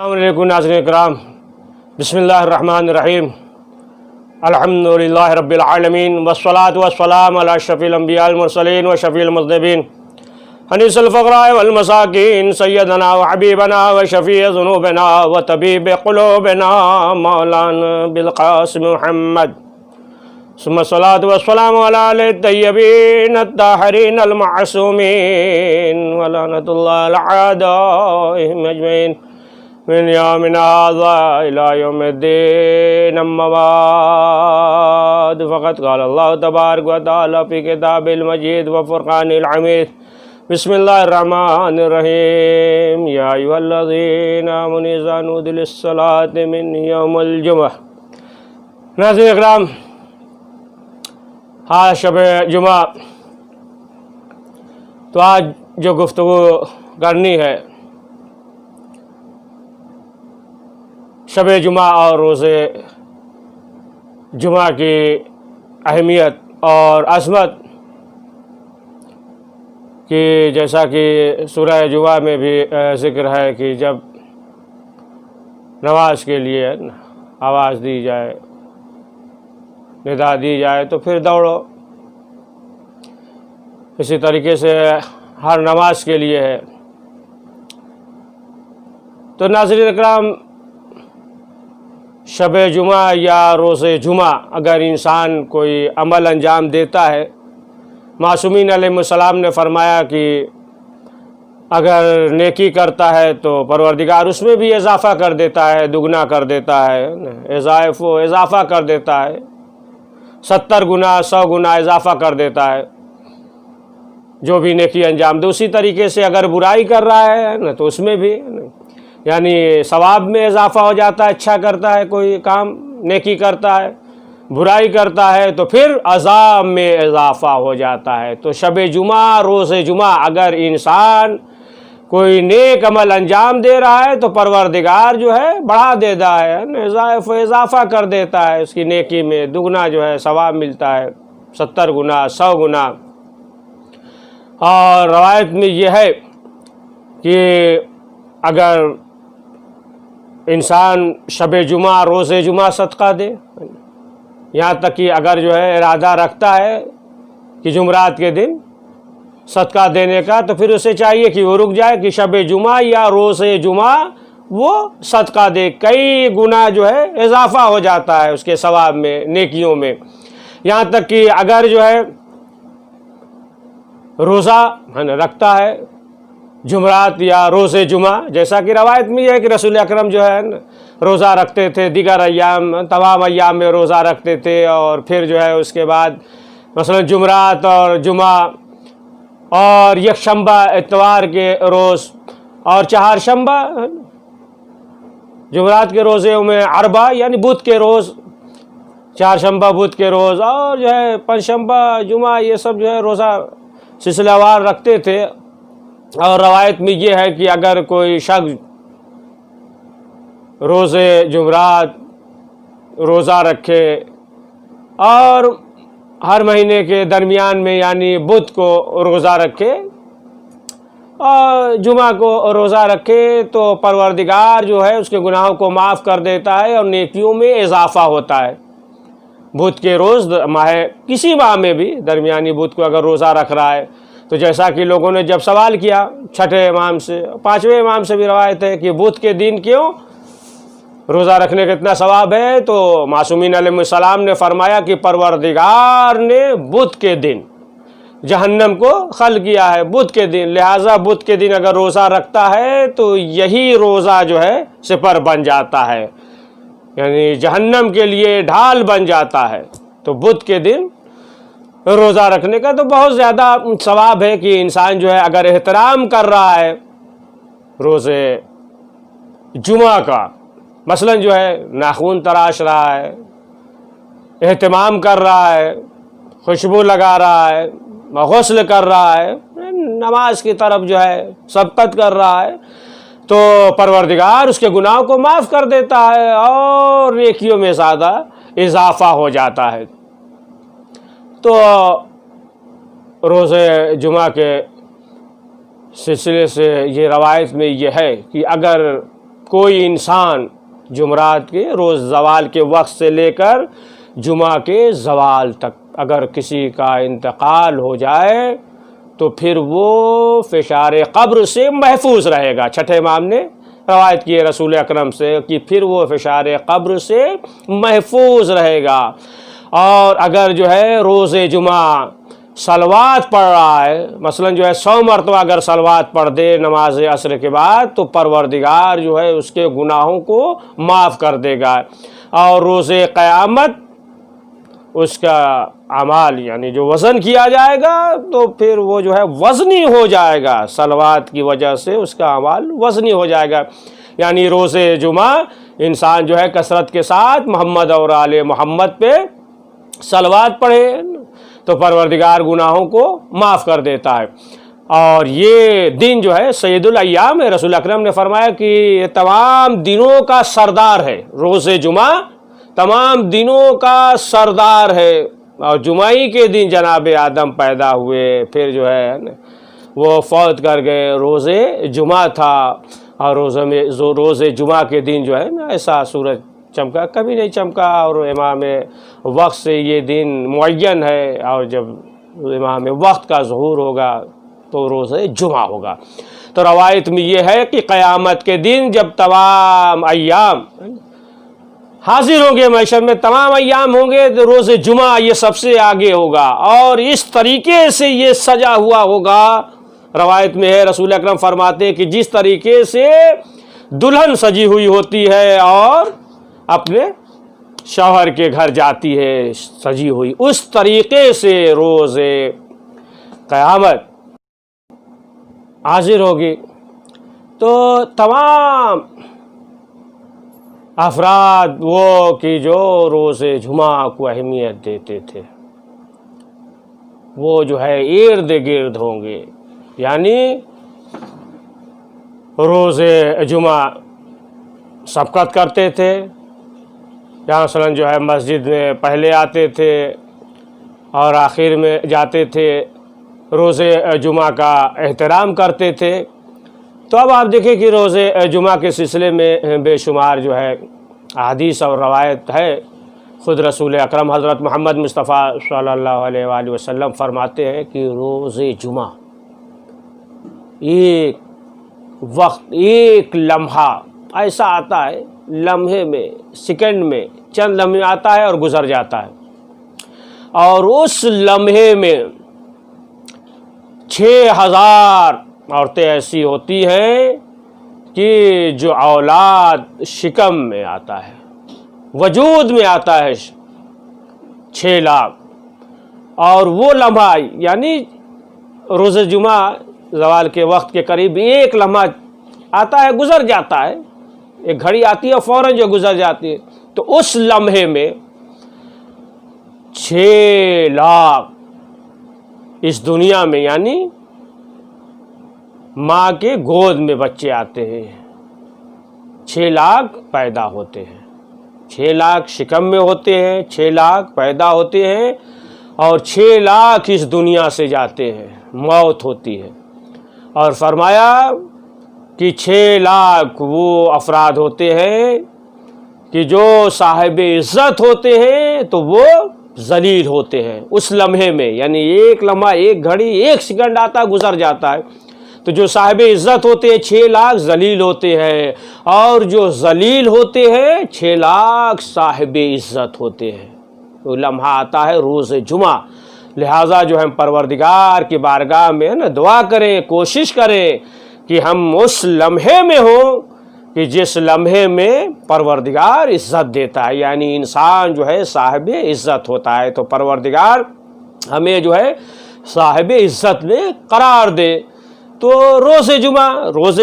السلام علیکم ناظرین کرام، بسم اللہ الرحمن الرحیم، الحمدللہ رب العالمین، والصلاة والسلام علی اشرف الانبیاء المرسلین وشفیع المذنبین، انیس الفقراء والمساکین، سیدنا وحبیبنا وشفیع ذنوبنا وطبیب قلوبنا مولانا بالقاسم محمد، ثم الصلاة والسلام علی آلہ الطیبین الطاہرین المعصومین، ولعنۃ اللہ علی اعدائہم اجمعین من یومنا ھذا الی یوم الدین، اما بعد، فقد قال اللہ تبارک و تعالی فی کتاب المجید و فرقان الحمید، بسم اللہ الرحمن الرحیم، یا ایھا الذین آمنوا اذا نودی للصلاۃ من یوم الجمعہ۔ ناظرین اکرام، آج شب جمعہ، تو آج جو گفتگو کرنی ہے شب جمعہ اور روز جمعہ کی اہمیت اور عظمت کی، جیسا کہ سورہ جمعہ میں بھی ذکر ہے کہ جب نماز کے لیے آواز دی جائے، ندا دی جائے تو پھر دوڑو۔ اسی طریقے سے ہر نماز کے لیے ہے۔ تو ناظرین اکرام، شب جمعہ یا روز جمعہ اگر انسان کوئی عمل انجام دیتا ہے، معصومین علیہ السلام نے فرمایا کہ اگر نیکی کرتا ہے تو پروردگار اس میں بھی اضافہ کر دیتا ہے، دگنا کر دیتا ہے، اضافہ کر دیتا ہے، 70 گنا 100 گنا اضافہ کر دیتا ہے جو بھی نیکی انجام دے۔ اسی طریقے سے اگر برائی کر رہا ہے تو اس میں بھی یعنی ثواب میں اضافہ ہو جاتا ہے، اچھا کرتا ہے کوئی کام، نیکی کرتا ہے، برائی کرتا ہے تو پھر عذاب میں اضافہ ہو جاتا ہے۔ تو شب جمعہ، روز جمعہ اگر انسان کوئی نیک عمل انجام دے رہا ہے تو پروردگار جو ہے بڑھا دیتا ہے، اضافہ کر دیتا ہے، اس کی نیکی میں دگنا جو ہے ثواب ملتا ہے، 70 گنا 100 گنا۔ اور روایت میں یہ ہے کہ اگر انسان شب جمعہ، روز جمعہ صدقہ دے، یہاں تک کہ اگر جو ہے ارادہ رکھتا ہے کہ جمعرات کے دن صدقہ دینے کا، تو پھر اسے چاہیے کہ وہ رک جائے کہ شب جمعہ یا روز جمعہ وہ صدقہ دے، کئی گنا جو ہے اضافہ ہو جاتا ہے اس کے ثواب میں، نیکیوں میں۔ یہاں تک کہ اگر جو ہے روزہ رکھتا ہے جمعرات یا روز جمعہ، جیسا کہ روایت میں یہ ہے کہ رسول اکرم جو ہے روزہ رکھتے تھے، دیگر ایام تمام ایام میں روزہ رکھتے تھے، اور پھر جو ہے اس کے بعد مثلا جمعرات اور جمعہ اور یکشنبہ اتوار کے روز اور چہارشنبہ، جمعرات کے روزے میں عربہ یعنی بدھ کے روز، چہارشنبہ بدھ کے روز، اور جو ہے پنجشنبہ جمعہ، یہ سب جو ہے روزہ سلسلہ وار رکھتے تھے۔ اور روایت میں یہ ہے کہ اگر کوئی شخص روز جمعرات روزہ رکھے اور ہر مہینے کے درمیان میں یعنی بدھ کو روزہ رکھے اور جمعہ کو روزہ رکھے، تو پروردگار جو ہے اس کے گناہوں کو معاف کر دیتا ہے اور نیکیوں میں اضافہ ہوتا ہے۔ بدھ کے روز کسی ماہ میں بھی درمیانی بدھ کو اگر روزہ رکھ رہا ہے، تو جیسا کہ لوگوں نے جب سوال کیا چھٹے امام سے، 5ویں امام سے بھی روایت ہے کہ بدھ کے دن کیوں روزہ رکھنے کا اتنا ثواب ہے، تو معصومین علیہ السلام نے فرمایا کہ پروردگار نے بدھ کے دن جہنم کو خلق کیا ہے، بدھ کے دن، لہٰذا بدھ کے دن اگر روزہ رکھتا ہے تو یہی روزہ جو ہے سپر بن جاتا ہے، یعنی جہنم کے لیے ڈھال بن جاتا ہے۔ تو بدھ کے دن روزہ رکھنے کا تو بہت زیادہ ثواب ہے کہ انسان جو ہے اگر احترام کر رہا ہے روز جمعہ کا، مثلا جو ہے ناخن تراش رہا ہے، اہتمام کر رہا ہے، خوشبو لگا رہا ہے، غسل کر رہا ہے، نماز کی طرف جو ہے سبقت کر رہا ہے، تو پروردگار اس کے گناہوں کو معاف کر دیتا ہے اور نیکیوں میں زیادہ اضافہ ہو جاتا ہے۔ تو روز جمعہ کے سلسلے سے یہ روایت میں یہ ہے کہ اگر کوئی انسان جمعرات کے روز زوال کے وقت سے لے کر جمعہ کے زوال تک اگر کسی کا انتقال ہو جائے تو پھر وہ فشار قبر سے محفوظ رہے گا۔ چھٹے امام نے روایت کی ہے رسول اکرم سے کہ پھر وہ فشار قبر سے محفوظ رہے گا۔ اور اگر جو ہے روز جمعہ صلوات پڑھ رہا ہے، مثلا جو ہے 100 مرتبہ اگر صلوات پڑھ دے نماز عصر کے بعد، تو پروردگار جو ہے اس کے گناہوں کو معاف کر دے گا، اور روز قیامت اس کا اعمال یعنی جو وزن کیا جائے گا تو پھر وہ جو ہے وزنی ہو جائے گا، صلوات کی وجہ سے اس کا اعمال وزنی ہو جائے گا۔ یعنی روز جمعہ انسان جو ہے کثرت کے ساتھ محمد اور آل محمد پہ صلوات پڑھے تو پروردگار گناہوں کو معاف کر دیتا ہے۔ اور یہ دن جو ہے سید الایام ہے، رسول اکرم نے فرمایا کہ یہ تمام دنوں کا سردار ہے، روز جمعہ تمام دنوں کا سردار ہے۔ اور جمعی کے دن جناب آدم پیدا ہوئے، پھر جو ہے وہ فوت کر گئے، روز جمعہ تھا، اور روز جمعہ کے دن جو ہے نا ایسا سورج چمکا کبھی نہیں چمکا، اور امام وقت سے یہ دن معین ہے، اور جب امام وقت کا ظہور ہوگا تو روز جمعہ ہوگا۔ تو روایت میں یہ ہے کہ قیامت کے دن جب تمام ایام حاضر ہوں گے، معاشر میں تمام ایام ہوں گے، تو روز جمعہ یہ سب سے آگے ہوگا، اور اس طریقے سے یہ سجا ہوا ہوگا۔ روایت میں ہے رسول اکرم فرماتے ہیں کہ جس طریقے سے دلہن سجی ہوئی ہوتی ہے اور اپنے شوہر کے گھر جاتی ہے سجی ہوئی، اس طریقے سے روز قیامت حاضر ہوگی۔ تو تمام افراد وہ کہ جو روز جمعہ کو اہمیت دیتے تھے وہ جو ہے ارد گرد ہوں گے، یعنی روز جمعہ سبقت کرتے تھے، یہاں مثلا جو ہے مسجد میں پہلے آتے تھے اور آخر میں جاتے تھے، روز جمعہ کا احترام کرتے تھے۔ تو اب آپ دیکھیں کہ روز جمعہ کے سلسلے میں بے شمار جو ہے احادیث اور روایت ہے۔ خود رسول اکرم حضرت محمد مصطفیٰ صلی اللہ علیہ وآلہ وسلم فرماتے ہیں کہ روز جمعہ ایک وقت، ایک لمحہ ایسا آتا ہے، لمحے میں، سیکنڈ میں، چند لمحے آتا ہے اور گزر جاتا ہے، اور اس لمحے میں 6000 عورتیں ایسی ہوتی ہیں کہ جو اولاد شکم میں آتا ہے، وجود میں آتا ہے 6 لاکھ، اور وہ لمحہ یعنی روز جمعہ زوال کے وقت کے قریب ایک لمحہ آتا ہے، گزر جاتا ہے، ایک گھڑی آتی ہے فوراً جو گزر جاتی ہے، تو اس لمحے میں 6 لاکھ اس دنیا میں یعنی ماں کے گود میں بچے آتے ہیں، 6 لاکھ پیدا ہوتے ہیں، 6 لاکھ شکم میں ہوتے ہیں، 6 لاکھ پیدا ہوتے ہیں، اور 6 لاکھ اس دنیا سے جاتے ہیں، موت ہوتی ہے۔ اور فرمایا کہ 6 لاکھ وہ افراد ہوتے ہیں کہ جو صاحب عزت ہوتے ہیں تو وہ ذلیل ہوتے ہیں اس لمحے میں، یعنی ایک لمحہ، ایک گھڑی، ایک سیکنڈ آتا گزر جاتا ہے، تو جو صاحب عزت ہوتے ہیں 6 لاکھ ذلیل ہوتے ہیں، اور جو ذلیل ہوتے ہیں 6 لاکھ صاحب عزت ہوتے ہیں۔ تو لمحہ آتا ہے روز جمعہ، لہٰذا جو ہم پروردگار کی بارگاہ میں نا دعا کریں، کوشش کریں کہ ہم اس لمحے میں ہوں کہ جس لمحے میں پروردگار عزت دیتا ہے، یعنی انسان جو ہے صاحب عزت ہوتا ہے، تو پروردگار ہمیں جو ہے صاحب عزت میں قرار دے۔ تو روز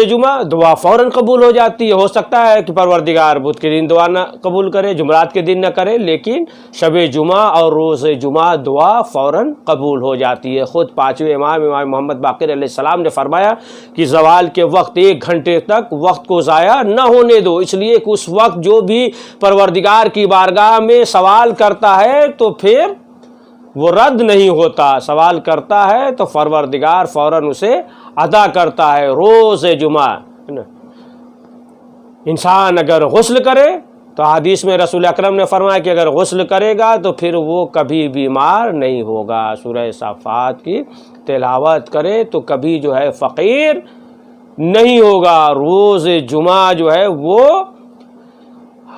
جمعہ دعا فوراً قبول ہو جاتی ہے۔ ہو سکتا ہے کہ پروردگار بدھ کے دن دعا نہ قبول کرے، جمعرات کے دن نہ کرے، لیکن شب جمعہ اور روز جمعہ دعا فوراً قبول ہو جاتی ہے۔ خود 5ویں امام محمد باقر علیہ السلام نے فرمایا کہ زوال کے وقت 1 گھنٹے تک وقت کو ضائع نہ ہونے دو، اس لیے کہ اس وقت جو بھی پروردگار کی بارگاہ میں سوال کرتا ہے تو پھر وہ رد نہیں ہوتا، سوال کرتا ہے تو پروردگار فوراً اسے ادا کرتا ہے۔ روز جمعہ انسان اگر غسل کرے تو حدیث میں رسول اکرم نے فرمایا کہ اگر غسل کرے گا تو پھر وہ کبھی بیمار نہیں ہوگا. سورہ صافات کی تلاوت کرے تو کبھی جو ہے فقیر نہیں ہوگا. روز جمعہ جو ہے وہ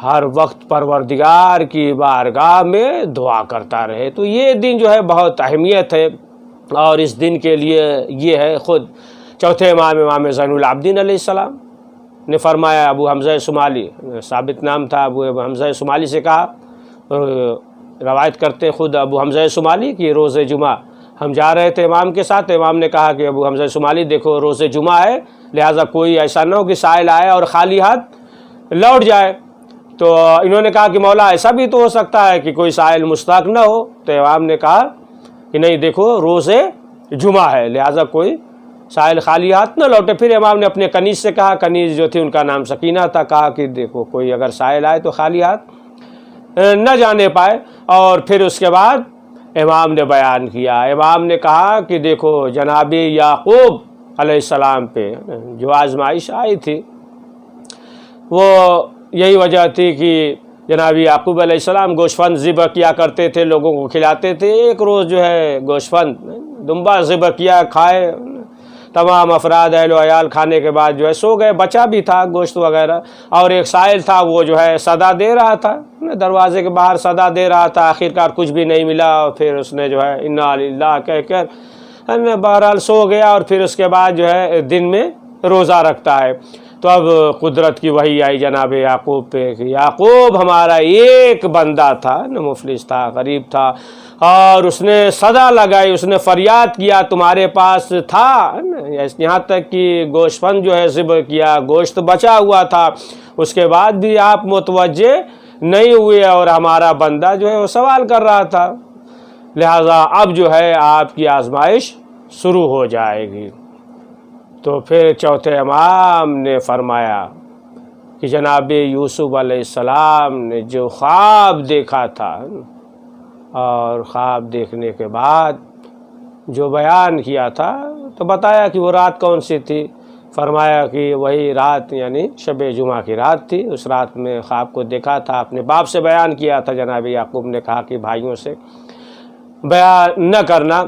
ہر وقت پروردگار کی بارگاہ میں دعا کرتا رہے. تو یہ دن جو ہے بہت اہمیت ہے، اور اس دن کے لیے یہ ہے خود چوتھے امام زین العابدین علیہ السلام نے فرمایا. ابو حمزہ صومالی، ثابت نام تھا، ابو حمزہ صومالی سے کہا، روایت کرتے خود ابو حمزہ صومالی کہ روز جمعہ ہم جا رہے تھے امام کے ساتھ. امام نے کہا کہ ابو حمزہ صومالی دیکھو روز جمعہ ہے، لہٰذا کوئی ایسا نہ ہو کہ سائل آئے اور خالی ہاتھ لوٹ جائے. تو انہوں نے کہا کہ مولا ایسا بھی تو ہو سکتا ہے کہ کوئی سائل مستحق نہ ہو. تو امام نے کہا کہ نہیں، دیکھو روز جمعہ ہے، لہٰذا کوئی سائل خالی ہاتھ نہ لوٹے. پھر امام نے اپنے کنیز سے کہا، کنیز جو تھی ان کا نام سکینہ تھا، کہا کہ دیکھو کوئی اگر سائل آئے تو خالی ہاتھ نہ جانے پائے. اور پھر اس کے بعد امام نے بیان کیا. امام نے کہا کہ دیکھو جناب یعقوب علیہ السلام پہ جو آزمائش آئی تھی وہ یہی وجہ تھی کہ جناب یعقوب علیہ السلام گوشت ذبح کیا کرتے تھے، لوگوں کو کھلاتے تھے. ایک روز جو ہے گوشت دمبا ذبح کیا، کھائے، تمام افراد اہل و عیال کھانے کے بعد جو ہے سو گئے. بچا بھی تھا گوشت وغیرہ، اور ایک سائل تھا وہ جو ہے صدا دے رہا تھا، دروازے کے باہر صدا دے رہا تھا. آخرکار کچھ بھی نہیں ملا، اور پھر اس نے جو ہے انا للہ کہہ کر بہرحال سو گیا. اور پھر اس کے بعد جو ہے دن میں روزہ رکھتا ہے. تو اب قدرت کی وحی آئی جناب یعقوب پہ کہ یعقوب ہمارا ایک بندہ تھا، مفلس تھا، غریب تھا، اور اس نے صدا لگائی، اس نے فریاد کیا تمہارے پاس تھا، یہاں تک کہ گوشت جو ہے ذبح کیا، گوشت بچا ہوا تھا، اس کے بعد بھی آپ متوجہ نہیں ہوئے، اور ہمارا بندہ جو ہے وہ سوال کر رہا تھا. لہٰذا اب جو ہے آپ کی آزمائش شروع ہو جائے گی. تو پھر چوتھے امام نے فرمایا کہ جناب یوسف علیہ السلام نے جو خواب دیکھا تھا، اور خواب دیکھنے کے بعد جو بیان کیا تھا، تو بتایا کہ وہ رات کون سی تھی. فرمایا کہ وہی رات یعنی شب جمعہ کی رات تھی. اس رات میں خواب کو دیکھا تھا، اپنے باپ سے بیان کیا تھا. جناب یعقوب نے کہا کہ بھائیوں سے بیان نہ کرنا.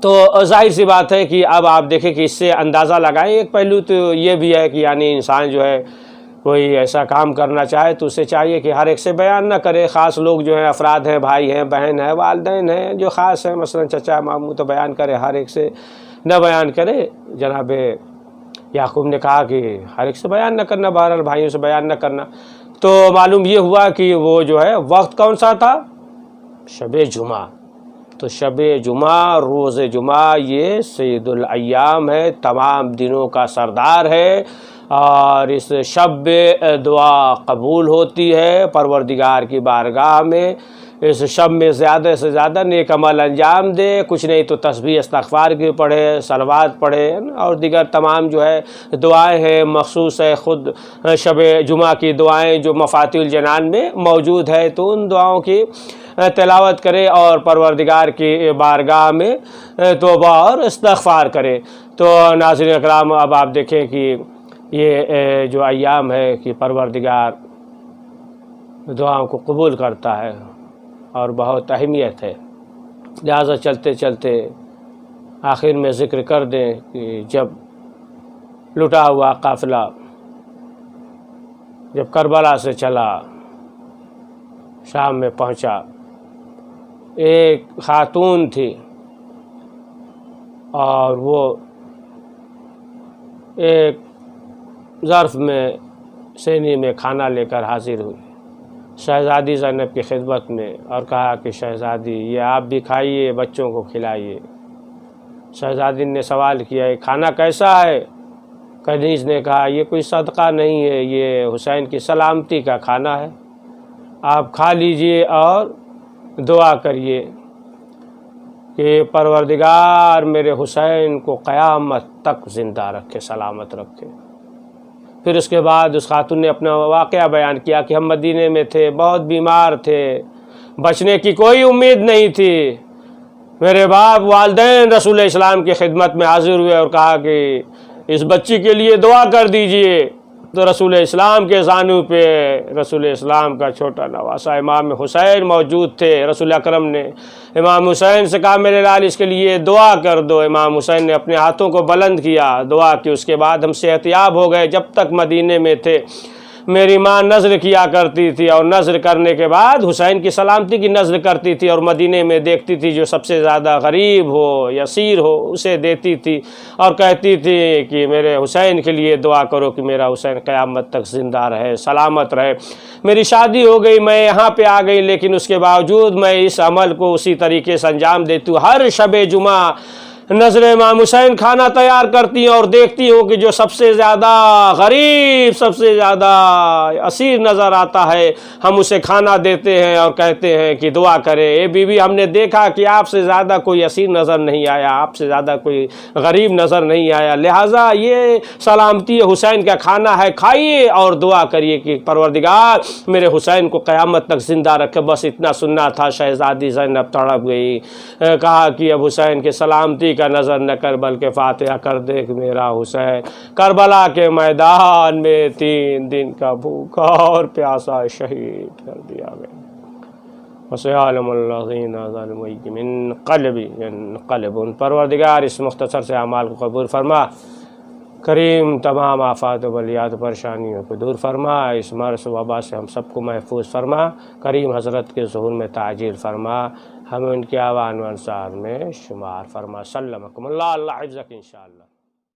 تو ظاہر سی بات ہے کہ اب آپ دیکھیں کہ اس سے اندازہ لگائیں. ایک پہلو تو یہ بھی ہے کہ یعنی انسان جو ہے کوئی ایسا کام کرنا چاہے تو اسے چاہیے کہ ہر ایک سے بیان نہ کرے. خاص لوگ جو ہیں، افراد ہیں، بھائی ہیں، بہن ہیں، والدین ہیں جو خاص ہیں، مثلا چچا ماموں، تو بیان کرے، ہر ایک سے نہ بیان کرے. جناب یعقوب نے کہا کہ ہر ایک سے بیان نہ کرنا، بہرحال بھائیوں سے بیان نہ کرنا. تو معلوم یہ ہوا کہ وہ جو ہے وقت کون سا تھا؟ شب جمعہ. تو شب جمعہ، روز جمعہ، یہ سید الایام ہے، تمام دنوں کا سردار ہے، اور اس شب دعا قبول ہوتی ہے پروردگار کی بارگاہ میں. اس شب میں زیادہ سے زیادہ نیک عمل انجام دے، کچھ نہیں تو تسبیح استغفار کی پڑھے، صلوات پڑھے، اور دیگر تمام جو ہے دعائیں ہیں مخصوص ہے خود شب جمعہ کی دعائیں جو مفاتیح الجنان میں موجود ہے. تو ان دعاؤں کی تلاوت کرے اور پروردگار کی بارگاہ میں توبہ اور استغفار کرے. تو ناظرین اکرام، اب آپ دیکھیں کہ یہ جو ایام ہے کہ پروردگار دعاؤں کو قبول کرتا ہے اور بہت اہمیت ہے. لہٰذا چلتے چلتے آخر میں ذکر کر دیں کہ جب لٹا ہوا قافلہ جب کربلا سے چلا، شام میں پہنچا، ایک خاتون تھی اور وہ ایک ظرف میں سینی میں کھانا لے کر حاضر ہوئی شہزادی زینب کی خدمت میں، اور کہا کہ شہزادی یہ آپ بھی کھائیے، بچوں کو کھلائیے. شہزادی نے سوال کیا یہ کھانا کیسا ہے؟ کنیز نے کہا یہ کوئی صدقہ نہیں ہے، یہ حسین کی سلامتی کا کھانا ہے، آپ کھا لیجئے اور دعا کریے کہ پروردگار میرے حسین کو قیامت تک زندہ رکھے، سلامت رکھے. پھر اس کے بعد اس خاتون نے اپنا واقعہ بیان کیا کہ ہم مدینے میں تھے، بہت بیمار تھے، بچنے کی کوئی امید نہیں تھی. میرے باپ والدین رسول اسلام کی خدمت میں حاضر ہوئے اور کہا کہ اس بچی کے لیے دعا کر دیجئے. تو رسول اسلام کے زانو پہ رسول اسلام کا چھوٹا نواسا امام حسین موجود تھے۔ رسول اکرم نے امام حسین سے کہا میرے لال اس کے لیے دعا کر دو۔ امام حسین نے اپنے ہاتھوں کو بلند کیا، دعا کی، اس کے بعد ہم صحت یاب ہو گئے۔ جب تک مدینے میں تھے میری ماں نذر کیا کرتی تھی، اور نذر کرنے کے بعد حسین کی سلامتی کی نذر کرتی تھی، اور مدینے میں دیکھتی تھی جو سب سے زیادہ غریب ہو یا اسیر ہو اسے دیتی تھی، اور کہتی تھی کہ میرے حسین کے لیے دعا کرو کہ میرا حسین قیامت تک زندہ رہے، سلامت رہے۔ میری شادی ہو گئی، میں یہاں پہ آ گئی، لیکن اس کے باوجود میں اس عمل کو اسی طریقے سے انجام دیتی ہوں۔ ہر شب جمعہ نظر امام حسین کھانا تیار کرتی ہیں، اور دیکھتی ہوں کہ جو سب سے زیادہ غریب، سب سے زیادہ اسیر نظر آتا ہے، ہم اسے کھانا دیتے ہیں اور کہتے ہیں کہ دعا کرے۔ اے بی بی، ہم نے دیکھا کہ آپ سے زیادہ کوئی اسیر نظر نہیں آیا، آپ سے زیادہ کوئی غریب نظر نہیں آیا، لہٰذا یہ سلامتی حسین کا کھانا ہے، کھائیے اور دعا کریے کہ پروردگار میرے حسین کو قیامت تک زندہ رکھے۔ بس اتنا سننا تھا۔ شہزادی زینب تڑپ گئی، کہا کہ اب حسین کے سلامتی کا نظر نہ کر بلکہ فاتحہ کر دے کہ میرا حسین کربلا کے میدان میں 3 دن کا بھوکا اور پیاسا شہید کر دیا گیا۔ وَسَيَعْلَمُ الَّذِينَ ظَلَمُوا يَنقَلِبُونَ۔ پروردگار اس مختصر سے اعمال کو قبول فرما، کریم تمام آفات و بلیات و پریشانیوں کو دور فرما، اس مرض و وبا سے ہم سب کو محفوظ فرما، کریم حضرت کے ظہور میں تعجیل فرما، ہمیں ان کے اعوان و انصار میں شمار فرما۔ سلمکم اللہ، اللہ حفظک انشاءاللہ۔